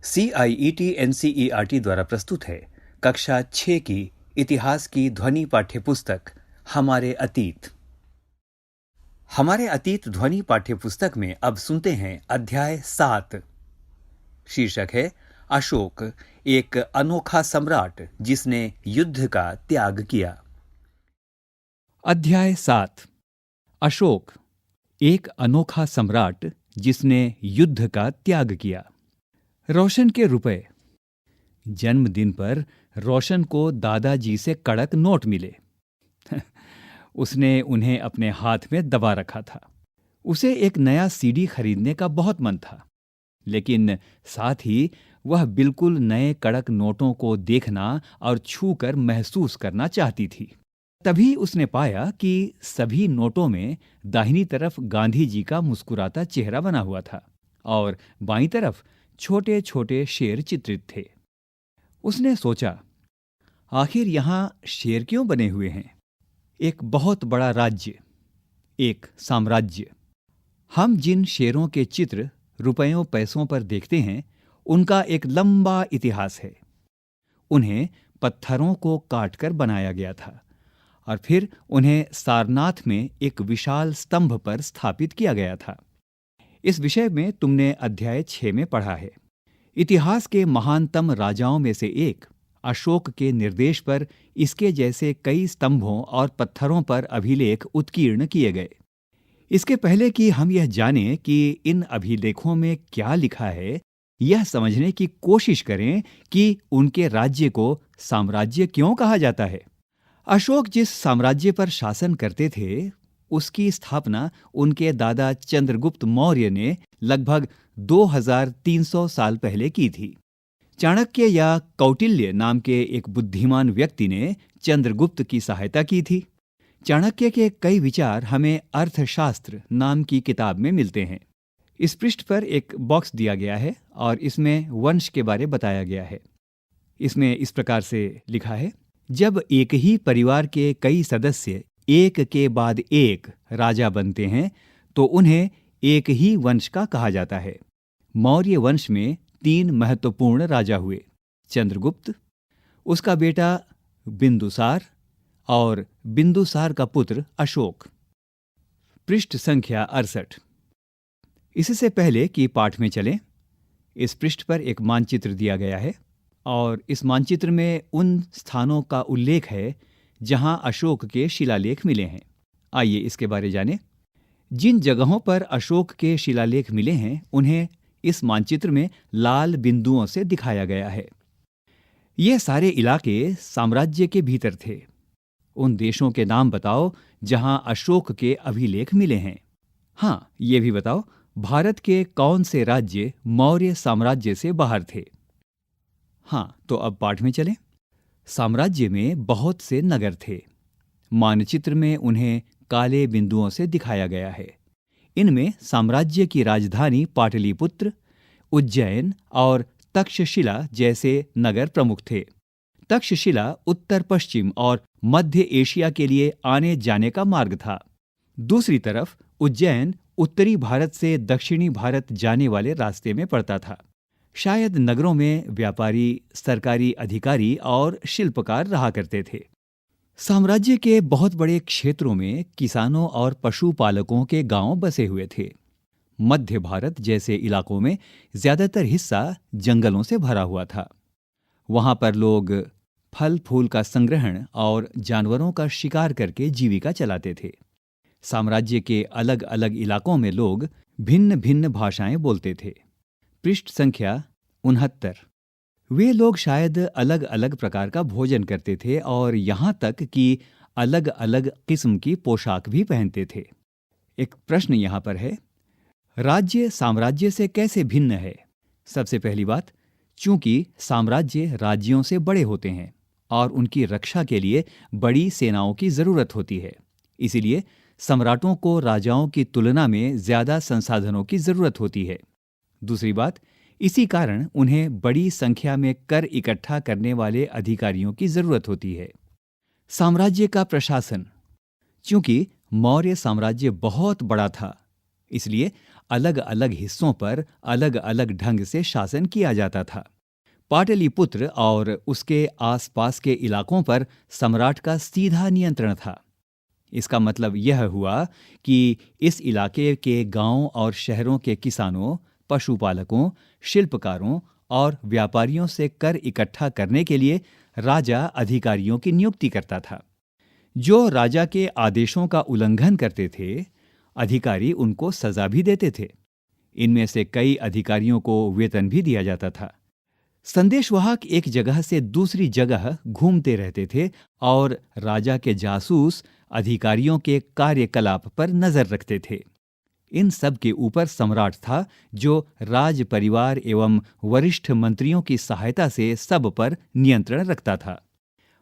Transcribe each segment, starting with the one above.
CIET NCERT द्वारा प्रस्तुत है कक्षा 6 की इतिहास की ध्वनि पाठ्यपुस्तक हमारे अतीत। हमारे अतीत ध्वनि पाठ्यपुस्तक में अब सुनते हैं अध्याय 7। शीर्षक है अशोक, एक अनोखा सम्राट जिसने युद्ध का त्याग किया। अध्याय 7। अशोक, एक अनोखा सम्राट जिसने युद्ध का त्याग किया। रोशन के रुपए। जन्मदिन पर रोशन को दादाजी से कड़क नोट मिले। उसने उन्हें अपने हाथ में दबा रखा था। उसे एक नया सीडी खरीदने का बहुत मन था, लेकिन साथ ही वह बिल्कुल नए कड़क नोटों को देखना और छूकर महसूस करना चाहती थी। तभी उसने पाया कि सभी नोटों में दाहिनी तरफ गांधी जी का मुस्कुराता चेहरा बना हुआ था और बाईं तरफ छोटे छोटे शेर चित्रित थे। उसने सोचा, आखिर यहां शेर क्यों बने हुए हैं? एक बहुत बड़ा राज्य, एक साम्राज्य। हम जिन शेरों के चित्र रुपयों पैसों पर देखते हैं, उनका एक लंबा इतिहास है। उन्हें पत्थरों को काटकर बनाया गया था और फिर उन्हें सारनाथ में एक विशाल स्तंभ पर स्थापित किया गया था। इस विषय में तुमने अध्याय 6 में पढ़ा है। इतिहास के महानतम राजाओं में से एक अशोक के निर्देश पर इसके जैसे कई स्तंभों और पत्थरों पर अभिलेख उत्कीर्ण किए गए। इसके पहले कि हम यह जानें कि इन अभिलेखों में क्या लिखा है, यह समझने की कोशिश करें कि उनके राज्य को साम्राज्य क्यों कहा जाता है। अशोक जिस साम्राज्य पर शासन करते थे, उसकी स्थापना उनके दादा चंद्रगुप्त मौर्य ने लगभग 2300 साल पहले की थी। चाणक्य या कौटिल्य नाम के एक बुद्धिमान व्यक्ति ने चंद्रगुप्त की सहायता की थी। चाणक्य के कई विचार हमें अर्थशास्त्र नाम की किताब में मिलते हैं। इस पृष्ठ पर एक बॉक्स दिया गया है और इसमें वंश के बारे बताया गया है। इसमें इस प्रकार से लिखा है, जब एक ही परिवार के कई सदस्य एक के बाद एक राजा बनते हैं तो उन्हें एक ही वंश का कहा जाता है। मौर्य वंश में 3 महत्वपूर्ण राजा हुए, चंद्रगुप्त, उसका बेटा बिंदुसार और बिंदुसार का पुत्र अशोक। पृष्ठ संख्या 68। इससे पहले कि पाठ में चलें, इस पृष्ठ पर एक मानचित्र दिया गया है और इस मानचित्र में उन स्थानों का उल्लेख है जहां अशोक के शिलालेख मिले हैं। आइए इसके बारे जानें। जिन जगहों पर अशोक के शिलालेख मिले हैं, उन्हें इस मानचित्र में लाल बिंदुओं से दिखाया गया है। ये सारे इलाके साम्राज्य के भीतर थे। उन देशों के नाम बताओ जहां अशोक के अभिलेख मिले हैं। हाँ, ये भी बताओ, भारत के कौन से राज्य मौर्य साम्राज्य से बाहर थे? हाँ, तो अब पाठ में चलें। साम्राज्य में बहुत से नगर थे। मानचित्र में उन्हें काले बिंदुओं से दिखाया गया है। इनमें साम्राज्य की राजधानी पाटलिपुत्र, उज्जैन और तक्षशिला जैसे नगर प्रमुख थे। तक्षशिला उत्तर पश्चिम और मध्य एशिया के लिए आने जाने का मार्ग था। दूसरी तरफ उज्जैन उत्तरी भारत से दक्षिणी भारत जाने वाले रास्ते में पड़ता था। शायद नगरों में व्यापारी, सरकारी अधिकारी और शिल्पकार रहा करते थे। साम्राज्य के बहुत बड़े क्षेत्रों में किसानों और पशुपालकों के गांव बसे हुए थे। मध्य भारत जैसे इलाकों में ज्यादातर हिस्सा जंगलों से भरा हुआ था। वहां पर लोग फल फूल का संग्रहण और जानवरों का शिकार करके जीविका चलाते थे। साम्राज्य के अलग अलग इलाकों में लोग भिन्न भिन्न भाषाएं बोलते थे। पृष्ठ संख्या 69। वे लोग शायद अलग अलग प्रकार का भोजन करते थे और यहाँ तक कि अलग अलग किस्म की पोशाक भी पहनते थे। एक प्रश्न यहाँ पर है, राज्य साम्राज्य से कैसे भिन्न है? सबसे पहली बात, चूंकि साम्राज्य राज्यों से बड़े होते हैं और उनकी रक्षा के लिए बड़ी सेनाओं की जरूरत होती है, इसीलिए सम्राटों को राजाओं की तुलना में ज्यादा संसाधनों की जरूरत होती है। दूसरी बात, इसी कारण उन्हें बड़ी संख्या में कर इकट्ठा करने वाले अधिकारियों की जरूरत होती है। साम्राज्य का प्रशासन, चूंकि मौर्य साम्राज्य बहुत बड़ा था, इसलिए अलग अलग हिस्सों पर अलग अलग ढंग से शासन किया जाता था। पाटलिपुत्र और उसके आसपास के इलाकों पर सम्राट का सीधा नियंत्रण था। इसका मतलब यह हुआ कि इस इलाके के गांवों और शहरों के किसानों, पशुपालकों, शिल्पकारों और व्यापारियों से कर इकट्ठा करने के लिए राजा अधिकारियों की नियुक्ति करता था। जो राजा के आदेशों का उल्लंघन करते थे, अधिकारी उनको सजा भी देते थे। इनमें से कई अधिकारियों को वेतन भी दिया जाता था। संदेशवाहक एक जगह से दूसरी जगह घूमते रहते थे और राजा के जासूस अधिकारियों के कार्यकलाप पर नजर रखते थे। इन सब के ऊपर सम्राट था, जो राज परिवार एवं वरिष्ठ मंत्रियों की सहायता से सब पर नियंत्रण रखता था।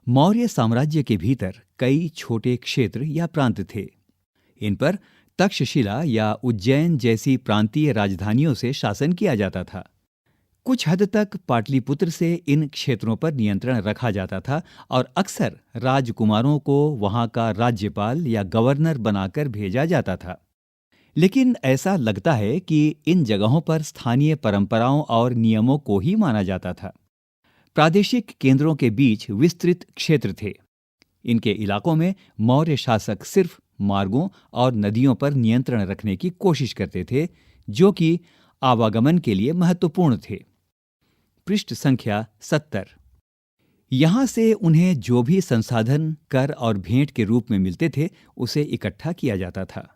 मौर्य साम्राज्य के भीतर कई छोटे क्षेत्र या प्रांत थे। इन पर तक्षशिला या उज्जैन जैसी प्रांतीय राजधानियों से शासन किया जाता था। कुछ हद तक पाटलिपुत्र से इन क्षेत्रों पर नियंत्रण रखा जाता था और अक्सर राजकुमारों को वहां का राज्यपाल या गवर्नर बनाकर भेजा जाता था। लेकिन ऐसा लगता है कि इन जगहों पर स्थानीय परंपराओं और नियमों को ही माना जाता था। प्रादेशिक केंद्रों के बीच विस्तृत क्षेत्र थे। इनके इलाकों में मौर्य शासक सिर्फ मार्गों और नदियों पर नियंत्रण रखने की कोशिश करते थे, जो कि आवागमन के लिए महत्वपूर्ण थे। पृष्ठ संख्या 70। यहां से उन्हें जो भी संसाधन कर और भेंट के रूप में मिलते थे, उसे इकट्ठा किया जाता था।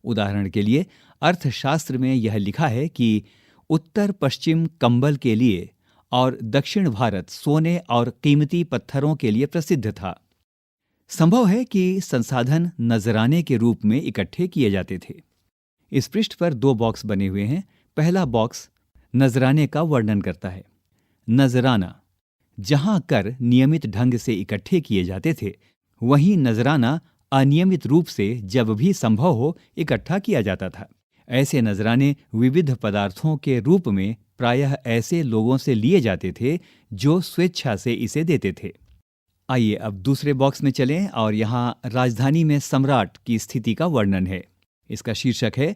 उदाहरण के लिए अर्थशास्त्र में यह लिखा है कि उत्तर पश्चिम कंबल के लिए और दक्षिण भारत सोने और कीमती पत्थरों के लिए प्रसिद्ध था। संभव है कि संसाधन नजराने के रूप में इकट्ठे किए जाते थे। इस पृष्ठ पर 2 बॉक्स बने हुए हैं। पहला बॉक्स नजराने का वर्णन करता है। नजराना, जहां कर नियमित ढंग से इकट्ठे किए जाते थे, वहीं नजराना अनियमित रूप से जब भी संभव हो इकट्ठा किया जाता था। ऐसे नजराने विविध पदार्थों के रूप में प्रायः ऐसे लोगों से लिए जाते थे जो स्वेच्छा से इसे देते थे। आइए अब दूसरे बॉक्स में चलें और यहाँ राजधानी में सम्राट की स्थिति का वर्णन है। इसका शीर्षक है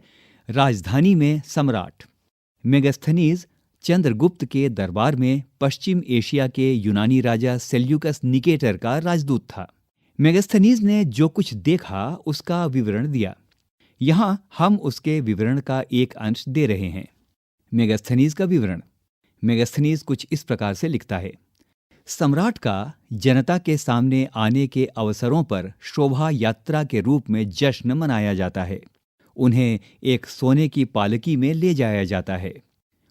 राजधानी में सम्राट। मेगास्थनीज चंद्रगुप्त के दरबार में पश्चिम एशिया के यूनानी राजा सेल्यूकस निकेटर का राजदूत था। मेगास्थनीज ने जो कुछ देखा उसका विवरण दिया। यहाँ हम उसके विवरण का एक अंश दे रहे हैं। मेगास्थनीज का विवरण। मेगास्थनीज कुछ इस प्रकार से लिखता है। सम्राट का जनता के सामने आने के अवसरों पर शोभा यात्रा के रूप में जश्न मनाया जाता है। उन्हें एक सोने की पालकी में ले जाया जाता है।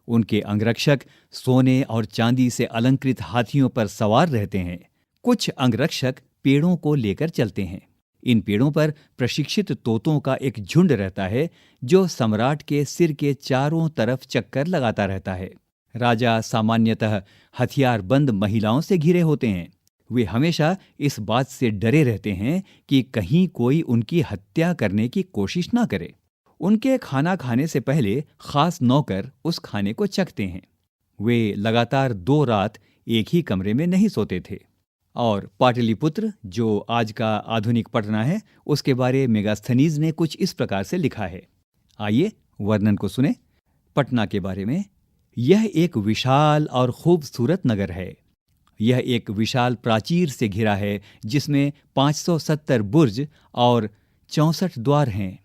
उनके अंगरक्षक सोने और चांदी से अलंकृत हाथियों पर सवार रहते हैं। कुछ अंगरक्षक पेड़ों को लेकर चलते हैं। इन पेड़ों पर प्रशिक्षित तोतों का एक झुंड रहता है, जो सम्राट के सिर के चारों तरफ चक्कर लगाता रहता है। राजा सामान्यतः हथियारबंद महिलाओं से घिरे होते हैं। वे हमेशा इस बात से डरे रहते हैं कि कहीं कोई उनकी हत्या करने की कोशिश ना करे। उनके खाना खाने से पहले खास नौकर उस खाने को चखते हैं। वे लगातार 2 रात एक ही कमरे में नहीं सोते थे। और पाटलिपुत्र, जो आज का आधुनिक पटना है, उसके बारे में मेगास्थनीज ने कुछ इस प्रकार से लिखा है। आइए वर्णन को सुने। पटना के बारे में। यह एक विशाल और खूबसूरत नगर है। यह एक विशाल प्राचीर से घिरा है, जिसमें 570 बुर्ज और 64 द्वार हैं।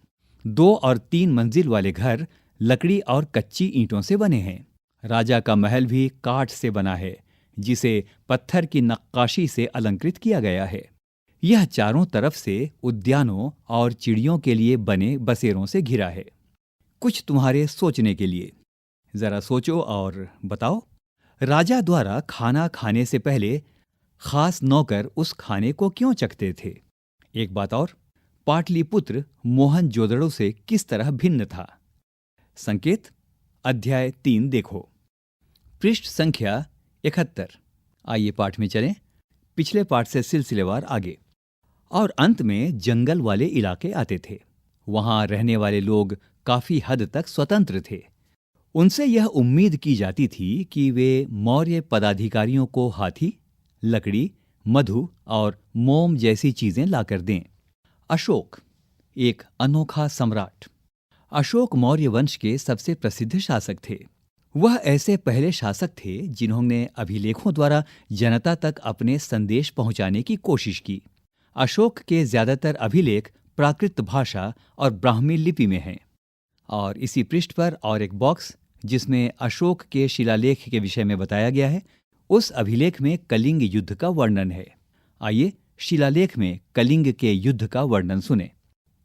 2 और 3 मंजिल वाले घर लकड़ी और कच्ची ईंटों से बने हैं। राजा का महल भी काठ से बना है, जिसे पत्थर की नक्काशी से अलंकृत किया गया है। यह चारों तरफ से उद्यानों और चिड़ियों के लिए बने बसेरों से घिरा है। कुछ तुम्हारे सोचने के लिए। जरा सोचो और बताओ। राजा द्वारा खाना खाने से पहले खास नौकर उस खाने को क्यों चखते थे? एक बात और, पाटलिपुत्र मोहनजोदड़ो से किस तरह भिन्न था? संकेत अध्याय 3 देखो। पृष्ठ संख्या 71। आइए पाठ में चलें। पिछले पाठ से सिलसिलेवार आगे। और अंत में जंगल वाले इलाके आते थे। वहां रहने वाले लोग काफी हद तक स्वतंत्र थे। उनसे यह उम्मीद की जाती थी कि वे मौर्य पदाधिकारियों को हाथी, लकड़ी, मधु और मोम जैसी चीजें लाकर दें। अशोक, एक अनोखा सम्राट। अशोक मौर्य वंश के सबसे प्रसिद्ध शासक थे। वह ऐसे पहले शासक थे जिन्होंने अभिलेखों द्वारा जनता तक अपने संदेश पहुंचाने की कोशिश की। अशोक के ज्यादातर अभिलेख प्राकृत भाषा और ब्राह्मी लिपि में हैं। और इसी पृष्ठ पर और एक बॉक्स जिसमें अशोक के शिलालेख के विषय में बताया गया है, उस अभिलेख में कलिंग युद्ध का वर्णन है। आइए शिलालेख में कलिंग के युद्ध का वर्णन सुने।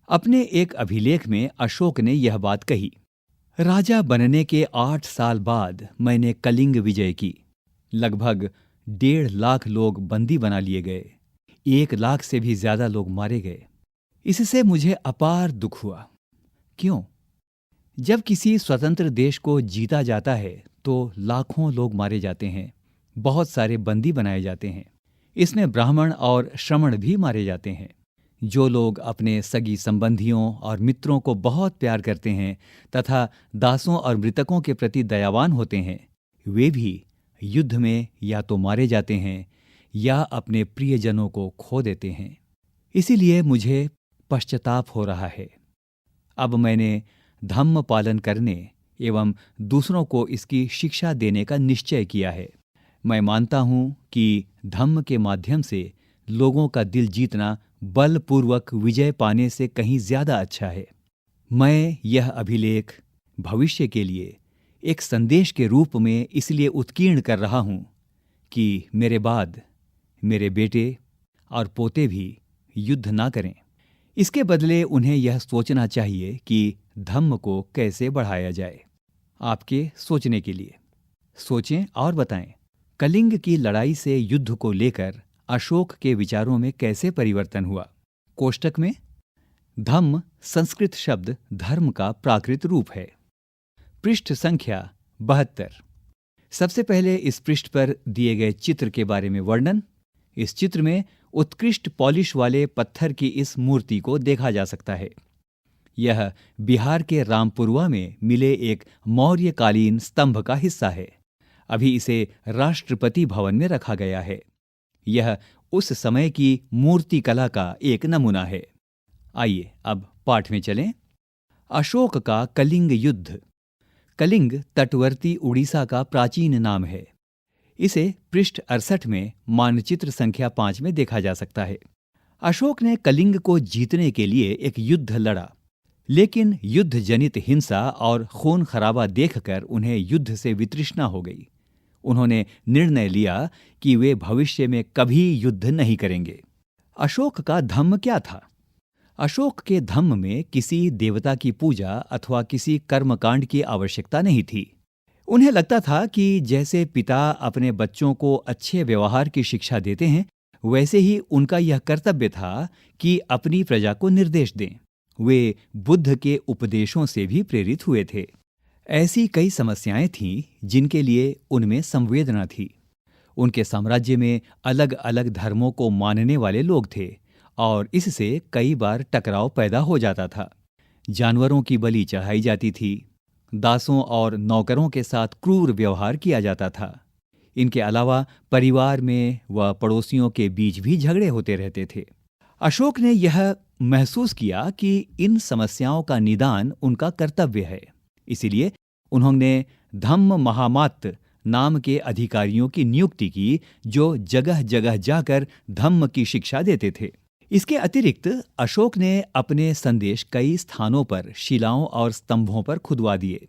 अपने एक अभिलेख में अशोक ने यह बात कही, राजा बनने के 8 साल बाद मैंने कलिंग विजय की। लगभग 1.5 लाख लोग बंदी बना लिए गए। 1 लाख से भी ज्यादा लोग मारे गए। इससे मुझे अपार दुख हुआ। क्यों? जब किसी स्वतंत्र देश को जीता जाता है तो लाखों लोग मारे जाते हैं, बहुत सारे बंदी बनाए जाते हैं। इसमें ब्राह्मण और श्रमण भी मारे जाते हैं। जो लोग अपने सगी संबंधियों और मित्रों को बहुत प्यार करते हैं तथा दासों और मृतकों के प्रति दयावान होते हैं, वे भी युद्ध में या तो मारे जाते हैं या अपने प्रियजनों को खो देते हैं। इसीलिए मुझे पश्चाताप हो रहा है। अब मैंने धम्म पालन करने एवं दूसरों को इसकी शिक्षा देने का निश्चय किया है। मैं मानता हूं कि धम्म के माध्यम से लोगों का दिल जीतना बलपूर्वक विजय पाने से कहीं ज्यादा अच्छा है। मैं यह अभिलेख भविष्य के लिए एक संदेश के रूप में इसलिए उत्कीर्ण कर रहा हूं कि मेरे बाद मेरे बेटे और पोते भी युद्ध ना करें। इसके बदले उन्हें यह सोचना चाहिए कि धम्म को कैसे बढ़ाया जाए। आपके सोचने के लिए सोचें और बताएं, कलिंग की लड़ाई से युद्ध को लेकर अशोक के विचारों में कैसे परिवर्तन हुआ। कोष्टक में धम्म संस्कृत शब्द धर्म का प्राकृत रूप है। पृष्ठ संख्या 72। सबसे पहले इस पृष्ठ पर दिए गए चित्र के बारे में वर्णन। इस चित्र में उत्कृष्ट पॉलिश वाले पत्थर की इस मूर्ति को देखा जा सकता है। यह बिहार के रामपुरवा में मिले एक मौर्यकालीन स्तंभ का हिस्सा है। अभी इसे राष्ट्रपति भवन में रखा गया है। यह उस समय की मूर्ति कला का एक नमूना है। आइए अब पाठ में चलें। अशोक का कलिंग युद्ध। कलिंग तटवर्ती उड़ीसा का प्राचीन नाम है। इसे पृष्ठ 68 में मानचित्र संख्या 5 में देखा जा सकता है। अशोक ने कलिंग को जीतने के लिए एक युद्ध लड़ा, लेकिन युद्ध जनित हिंसा और खून खराबा देखकर उन्हें युद्ध से वितृष्णा हो गई। उन्होंने निर्णय लिया कि वे भविष्य में कभी युद्ध नहीं करेंगे। अशोक का धम्म क्या था? अशोक के धम्म में किसी देवता की पूजा अथवा किसी कर्मकांड की आवश्यकता नहीं थी। उन्हें लगता था कि जैसे पिता अपने बच्चों को अच्छे व्यवहार की शिक्षा देते हैं, वैसे ही उनका यह कर्तव्य था कि अपनी प्रजा को निर्देश दें। वे बुद्ध के उपदेशों से भी प्रेरित हुए थे। ऐसी कई समस्याएं थीं जिनके लिए उनमें संवेदना थी। उनके साम्राज्य में अलग अलग धर्मों को मानने वाले लोग थे और इससे कई बार टकराव पैदा हो जाता था। जानवरों की बलि चढ़ाई जाती थी। दासों और नौकरों के साथ क्रूर व्यवहार किया जाता था। इनके अलावा परिवार में व पड़ोसियों के बीच भी झगड़े होते रहते थे। अशोक ने यह महसूस किया कि इन समस्याओं का निदान उनका कर्तव्य है। इसीलिए उन्होंने धम्म महामात्य नाम के अधिकारियों की नियुक्ति की, जो जगह जगह जाकर धम्म की शिक्षा देते थे। इसके अतिरिक्त अशोक ने अपने संदेश कई स्थानों पर शिलाओं और स्तंभों पर खुदवा दिए।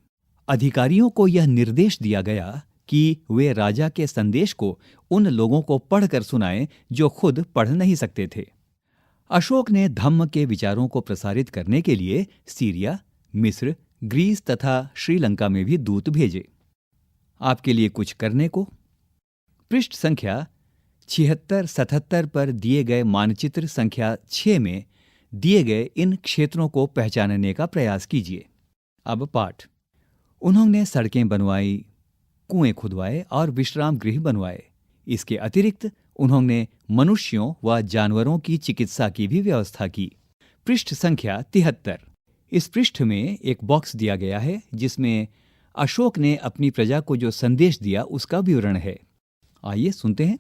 अधिकारियों को यह निर्देश दिया गया कि वे राजा के संदेश को उन लोगों को पढ़कर सुनाएं जो खुद पढ़ नहीं सकते थे। अशोक ने धम्म के विचारों को प्रसारित करने के लिए सीरिया, मिस्र, ग्रीस तथा श्रीलंका में भी दूत भेजे। आपके लिए कुछ करने को पृष्ठ संख्या 76-77 पर दिए गए मानचित्र संख्या 6 में दिए गए इन क्षेत्रों को पहचानने का प्रयास कीजिए। अब पाठ। उन्होंने सड़कें बनवाई, कुएं खुदवाए और विश्राम गृह बनवाए। इसके अतिरिक्त उन्होंने मनुष्यों व जानवरों की चिकित्सा की भी व्यवस्था की। पृष्ठ संख्या 73। इस पृष्ठ में एक बॉक्स दिया गया है जिसमें अशोक ने अपनी प्रजा को जो संदेश दिया उसका विवरण है। आइए सुनते हैं।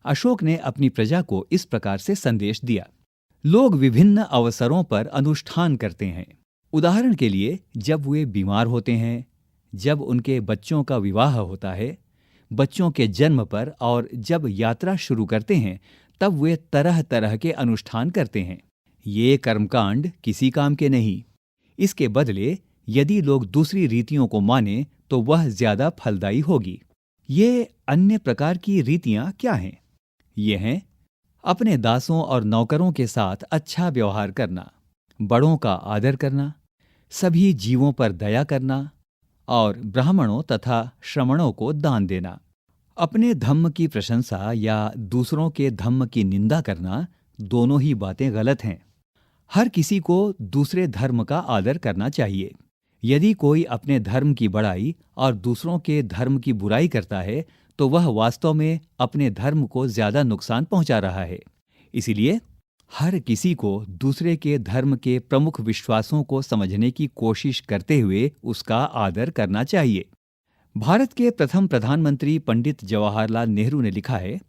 अशोक ने अपनी प्रजा को इस प्रकार से संदेश दिया। लोग विभिन्न अवसरों पर अनुष्ठान करते हैं। उदाहरण के लिए, जब वे बीमार होते हैं, जब उनके बच्चों का विवाह होता है, बच्चों के जन्म पर और जब यात्रा शुरू करते हैं, तब वे तरह तरह के अनुष्ठान करते हैं। ये कर्मकांड किसी काम के नहीं। इसके बदले यदि लोग दूसरी रीतियों को माने तो वह ज्यादा फलदायी होगी। ये अन्य प्रकार की रीतियां क्या हैं? ये हैं अपने दासों और नौकरों के साथ अच्छा व्यवहार करना, बड़ों का आदर करना, सभी जीवों पर दया करना और ब्राह्मणों तथा श्रमणों को दान देना। अपने धम्म की प्रशंसा या दूसरों के धम्म की निंदा करना, दोनों ही बातें गलत हैं। हर किसी को दूसरे धर्म का आदर करना चाहिए। यदि कोई अपने धर्म की बड़ाई और दूसरों के धर्म की बुराई करता है तो वह वास्तव में अपने धर्म को ज्यादा नुकसान पहुंचा रहा है। इसीलिए हर किसी को दूसरे के धर्म के प्रमुख विश्वासों को समझने की कोशिश करते हुए उसका आदर करना चाहिए। भारत के प्रथम प्रधानमंत्री पंडित जवाहरलाल नेहरू ने लिखा है,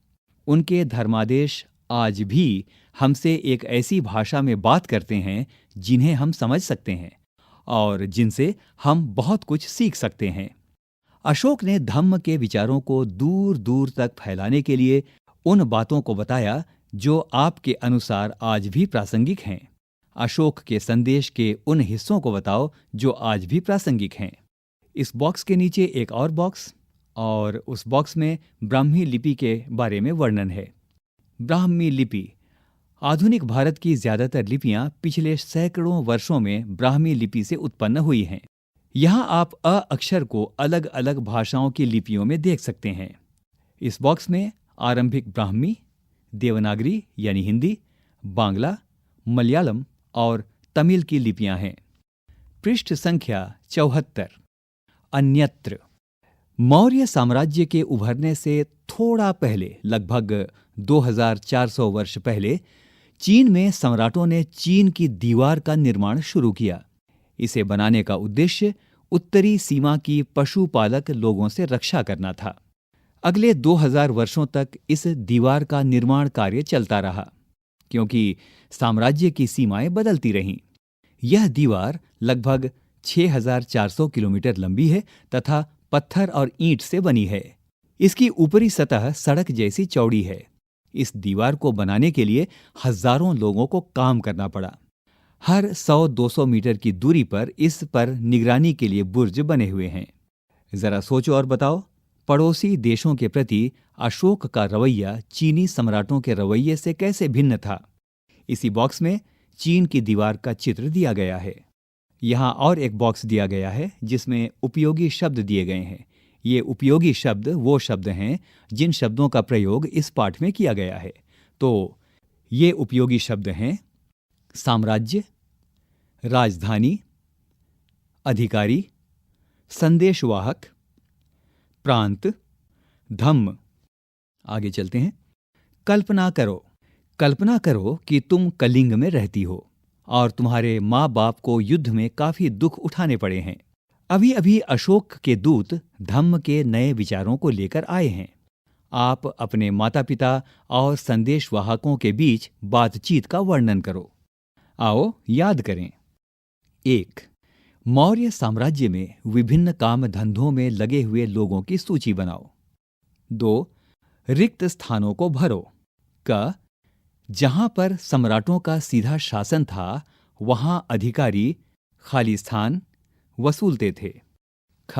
उनके धर्मादेश आज भी हमसे एक ऐसी भाषा में बात करते हैं जिन्हें हम समझ सकते हैं और जिनसे हम बहुत कुछ सीख सकते हैं। अशोक ने धम्म के विचारों को दूर दूर तक फैलाने के लिए उन बातों को बताया जो आपके अनुसार आज भी प्रासंगिक हैं। अशोक के संदेश के उन हिस्सों को बताओ जो आज भी प्रासंगिक हैं। इस बॉक्स के नीचे एक और बॉक्स, और उस बॉक्स में ब्राह्मी लिपि के बारे में वर्णन है। ब्राह्मी लिपि, आधुनिक भारत की ज्यादातर लिपियां पिछले सैकड़ों वर्षों में ब्राह्मी लिपि से उत्पन्न हुई हैं। यहाँ आप अ अक्षर को अलग अलग भाषाओं की लिपियों में देख सकते हैं। इस बॉक्स में आरंभिक ब्राह्मी, देवनागरी यानी हिंदी, बांग्ला, मलयालम और तमिल की लिपियां हैं। पृष्ठ संख्या 74। अन्यत्र। मौर्य साम्राज्य के उभरने से थोड़ा पहले, लगभग 2400 वर्ष पहले, चीन में सम्राटों ने चीन की दीवार का निर्माण शुरू किया। इसे बनाने का उद्देश्य उत्तरी सीमा की पशुपालक लोगों से रक्षा करना था। अगले 2000 वर्षों तक इस दीवार का निर्माण कार्य चलता रहा, क्योंकि साम्राज्य की सीमाएं बदलती रहीं। यह दीवार लगभग 6400 किलोमीटर लंबी है तथा पत्थर और ईंट से बनी है। इसकी ऊपरी सतह सड़क जैसी चौड़ी है। इस दीवार को बनाने के लिए हजारों लोगों को काम करना पड़ा। हर 100-200 मीटर की दूरी पर इस पर निगरानी के लिए बुर्ज बने हुए हैं। जरा सोचो और बताओ, पड़ोसी देशों के प्रति अशोक का रवैया चीनी सम्राटों के रवैये से कैसे भिन्न था? इसी बॉक्स में चीन की दीवार का चित्र दिया गया है। यहाँ और एक बॉक्स दिया गया है जिसमें उपयोगी शब्द दिए गए हैं। ये उपयोगी शब्द वो शब्द हैं जिन शब्दों का प्रयोग इस पाठ में किया गया है। तो ये उपयोगी शब्द हैं साम्राज्य, राजधानी, अधिकारी, संदेशवाहक, प्रांत, धम्म। आगे चलते हैं। कल्पना करो। कल्पना करो कि तुम कलिंग में रहती हो और तुम्हारे माँ बाप को युद्ध में काफी दुख उठाने पड़े हैं। अभी अभी अशोक के दूत धम्म के नए विचारों को लेकर आए हैं। आप अपने माता पिता और संदेशवाहकों के बीच बातचीत का वर्णन करो। आओ याद करें। 1. मौर्य साम्राज्य में विभिन्न काम धंधों में लगे हुए लोगों की सूची बनाओ। 2. रिक्त स्थानों को भरो। क. जहां पर सम्राटों का सीधा शासन था वहां अधिकारी खाली स्थान वसूलते थे। ख.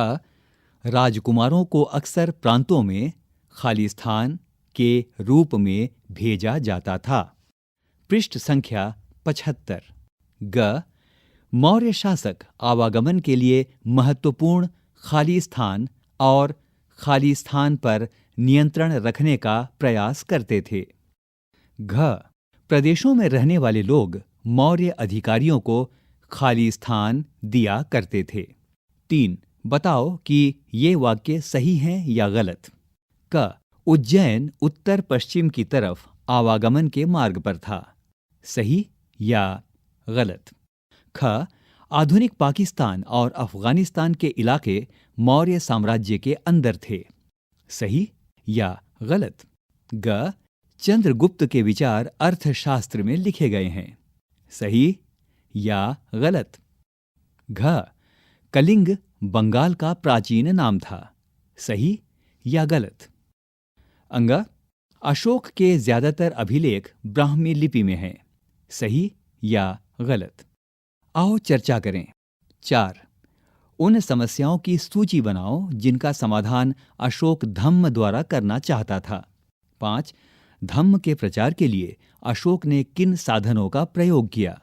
राजकुमारों को अक्सर प्रांतों में खाली स्थान के रूप में भेजा जाता था। पृष्ठ संख्या 75। ग. मौर्य शासक आवागमन के लिए महत्वपूर्ण खाली स्थान और खाली स्थान पर नियंत्रण रखने का प्रयास करते थे। घ. प्रदेशों में रहने वाले लोग मौर्य अधिकारियों को खाली स्थान दिया करते थे। 3. बताओ कि ये वाक्य सही हैं या गलत। क. उज्जैन उत्तर पश्चिम की तरफ आवागमन के मार्ग पर था। सही या गलत। ख. आधुनिक पाकिस्तान और अफगानिस्तान के इलाके मौर्य साम्राज्य के अंदर थे। सही या गलत। ग. चंद्रगुप्त के विचार अर्थशास्त्र में लिखे गए हैं। सही या गलत। घ. कलिंग बंगाल का प्राचीन नाम था। सही या गलत? अंग. अशोक के ज्यादातर अभिलेख ब्राह्मी लिपि में हैं। सही या गलत? आओ चर्चा करें। 4. उन समस्याओं की सूची बनाओ जिनका समाधान अशोक धम्म द्वारा करना चाहता था। 5. धम्म के प्रचार के लिए अशोक ने किन साधनों का प्रयोग किया?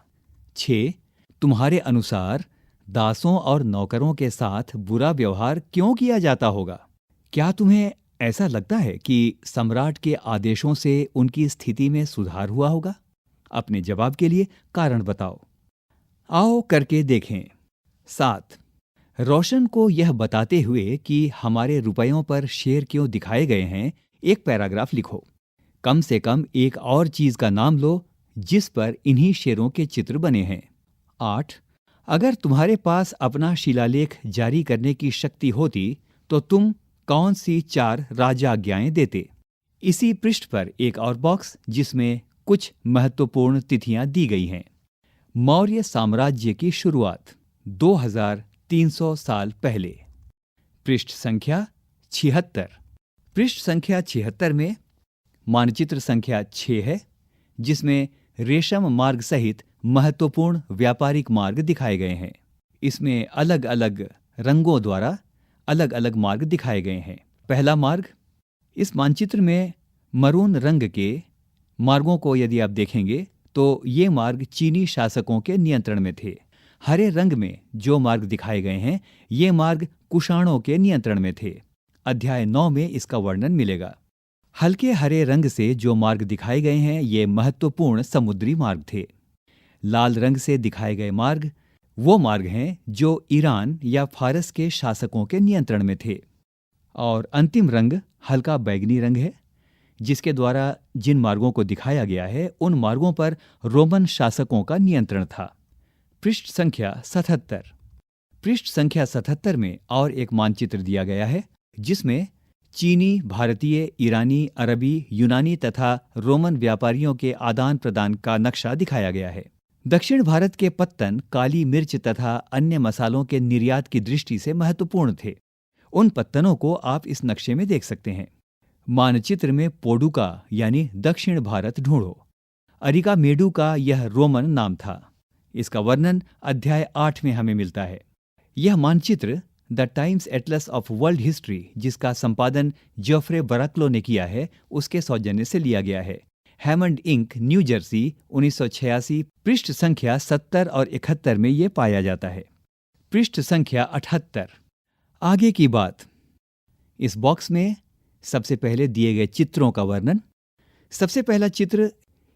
6. तुम्हारे अनुसार दासों और नौकरों के साथ बुरा व्यवहार क्यों किया जाता होगा? क्या तुम्हें ऐसा लगता है कि सम्राट के आदेशों से उनकी स्थिति में सुधार हुआ होगा? अपने जवाब के लिए कारण बताओ। आओ करके देखें। 7. रोशन को यह बताते हुए कि हमारे रुपयों पर शेर क्यों दिखाए गए हैं, एक पैराग्राफ लिखो। कम से कम एक और चीज का नाम लो जिस पर इन्हीं शेरों के चित्र बने हैं। 8. अगर तुम्हारे पास अपना शिलालेख जारी करने की शक्ति होती तो तुम कौन सी 4 राजाज्ञाएं देते? इसी पृष्ठ पर एक और बॉक्स जिसमें कुछ महत्वपूर्ण तिथियां दी गई हैं। मौर्य साम्राज्य की शुरुआत 2300 साल पहले। पृष्ठ संख्या 76। पृष्ठ संख्या 76 में मानचित्र संख्या 6 है, जिसमें रेशम मार्ग सहित महत्वपूर्ण व्यापारिक मार्ग दिखाए गए हैं। इसमें अलग अलग रंगों द्वारा अलग अलग मार्ग दिखाए गए हैं। पहला मार्ग, इस मानचित्र में मरून रंग के मार्गों को यदि आप देखेंगे तो ये मार्ग चीनी शासकों के नियंत्रण में थे। हरे रंग में जो मार्ग दिखाए गए हैं ये मार्ग कुषाणों के नियंत्रण में थे। अध्याय 9 में इसका वर्णन मिलेगा। हल्के हरे रंग से जो मार्ग दिखाए गए हैं ये महत्वपूर्ण समुद्री मार्ग थे। लाल रंग से दिखाए गए मार्ग वो मार्ग हैं जो ईरान या फारस के शासकों के नियंत्रण में थे। और अंतिम रंग हल्का बैंगनी रंग है, जिसके द्वारा जिन मार्गों को दिखाया गया है उन मार्गों पर रोमन शासकों का नियंत्रण था। पृष्ठ संख्या 77। पृष्ठ संख्या 77 में और एक मानचित्र दिया गया है जिसमें चीनी, भारतीय, ईरानी, अरबी, यूनानी तथा रोमन व्यापारियों के आदान प्रदान का नक्शा दिखाया गया है। दक्षिण भारत के पत्तन काली मिर्च तथा अन्य मसालों के निर्यात की दृष्टि से महत्वपूर्ण थे। उन पत्तनों को आप इस नक्शे में देख सकते हैं। मानचित्र में पोडुका यानी दक्षिण भारत ढूंढो। अरिकामेडु का यह रोमन नाम था। इसका वर्णन अध्याय 8 में हमें मिलता है। यह मानचित्र the times Atlas of world history, जिसका संपादन जोफ्रे बराक्लो ने किया है, उसके सौजन्य से लिया गया है। Hammond Inc, New Jersey, 1986। पृष्ठ संख्या 70 और 71 में ये पाया जाता है। पृष्ठ संख्या 78। आगे की बात। इस बॉक्स में सबसे पहले दिए गए चित्रों का वर्णन। सबसे पहला चित्र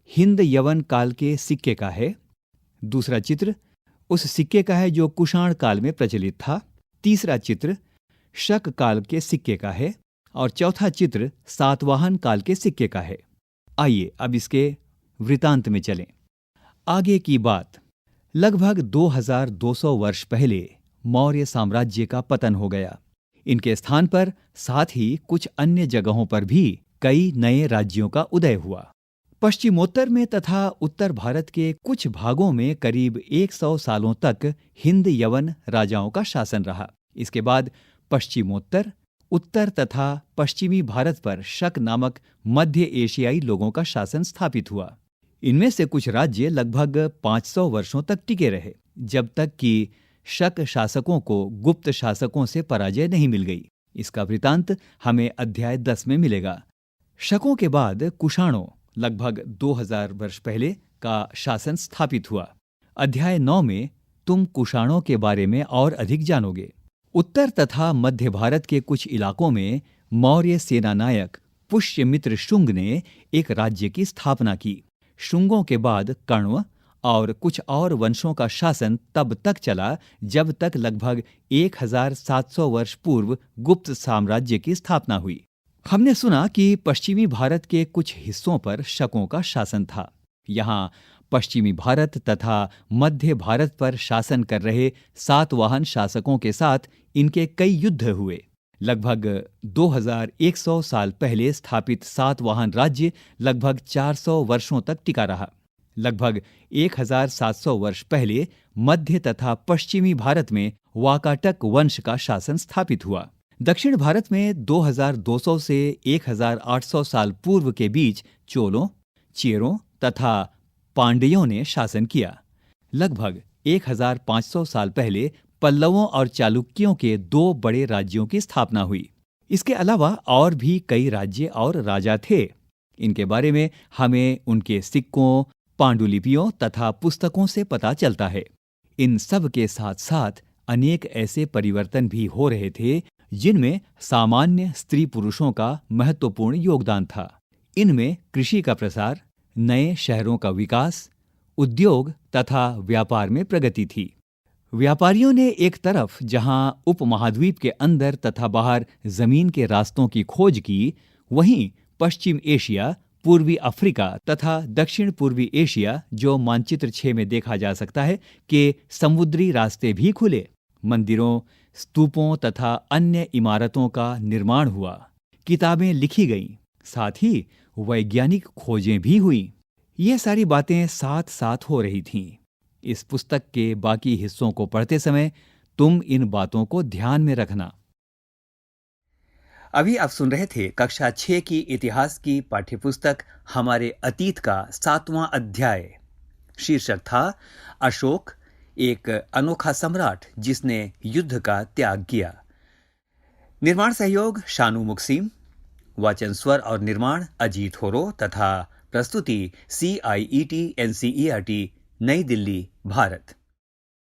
हिंद यवन काल के सिक्के का है। दूसरा चित्र उस सिक्के का है जो कुषाण काल में प्रचलित था। तीसरा चित्र शक काल के सिक्के का है और चौथा चित्र सातवाहन काल के सिक्के का है। आइए अब इसके वृतांत में चलें। आगे की बात। लगभग 2200 वर्ष पहले मौर्य साम्राज्य का पतन हो गया। इनके स्थान पर साथ ही कुछ अन्य जगहों पर भी कई नए राज्यों का उदय हुआ। पश्चिमोत्तर में तथा उत्तर भारत के कुछ भागों में करीब 100 सालों तक हिंद यवन राजाओं का शासन रहा। इसके बाद पश्चिमोत्तर, उत्तर तथा पश्चिमी भारत पर शक नामक मध्य एशियाई लोगों का शासन स्थापित हुआ। इनमें से कुछ राज्य लगभग 500 वर्षों तक टिके रहे, जब तक कि शक शासकों को गुप्त शासकों से पराजय नहीं मिल गई। इसका वृतांत हमें अध्याय 10 में मिलेगा। शकों के बाद कुषाणों लगभग 2000 वर्ष पहले का शासन स्थापित हुआ। अध्याय 9 में तुम कुषाणों के बारे में और अधिक जानोगे। उत्तर तथा मध्य भारत के कुछ इलाकों में मौर्य सेनानायक पुष्यमित्र शुंग ने एक राज्य की स्थापना की। शुंगों के बाद कण्व और कुछ और वंशों का शासन तब तक चला जब तक लगभग 1700 वर्ष पूर्व गुप्त साम्राज्य की स्थापना हुई। हमने सुना कि पश्चिमी भारत के कुछ हिस्सों पर शकों का शासन था। यहाँ पश्चिमी भारत तथा मध्य भारत पर शासन कर रहे सातवाहन शासकों के साथ इनके कई युद्ध हुए। लगभग 2100 साल पहले स्थापित सातवाहन राज्य लगभग 400 वर्षों तक टिका रहा। लगभग 1700 वर्ष पहले मध्य तथा पश्चिमी भारत में वाकाटक वंश का शासन स्थापित हुआ। दक्षिण भारत में 2200 से 1800 साल पूर्व के बीच चोलों, चेरों तथा पांड्यों ने शासन किया। लगभग 1500 साल पहले पल्लवों और चालुक्यों के 2 बड़े राज्यों की स्थापना हुई। इसके अलावा और भी कई राज्य और राजा थे। इनके बारे में हमें उनके सिक्कों, पांडुलिपियों तथा पुस्तकों से पता चलता है। इन सब के साथ साथ अनेक ऐसे परिवर्तन भी हो रहे थे जिनमें सामान्य स्त्री पुरुषों का महत्वपूर्ण योगदान था। इनमें कृषि का प्रसार, नए शहरों का विकास, उद्योग तथा व्यापार में प्रगति थी। व्यापारियों ने एक तरफ जहां उपमहाद्वीप के अंदर तथा बाहर जमीन के रास्तों की खोज की, वहीं पश्चिम एशिया, पूर्वी अफ्रीका तथा दक्षिण पूर्वी एशिया, जो मानचित्र 6 में देखा जा सकता है, के समुद्री रास्ते भी खुले। मंदिरों, स्तूपों तथा अन्य इमारतों का निर्माण हुआ, किताबें लिखी गईं, साथ ही वैज्ञानिक खोजें भी हुईं। ये सारी बातें साथ साथ हो रही थीं। इस पुस्तक के बाकी हिस्सों को पढ़ते समय तुम इन बातों को ध्यान में रखना। अभी आप सुन रहे थे कक्षा 6 की इतिहास की पाठ्यपुस्तक हमारे अतीत का 7वां अध्याय। शीर्षक था अशोक, एक अनोखा सम्राट जिसने युद्ध का त्याग किया। निर्माण सहयोग शानू मुक्सीम, वाचन स्वर और निर्माण अजीत होरो तथा प्रस्तुति CIET NCERT नई दिल्ली, भारत।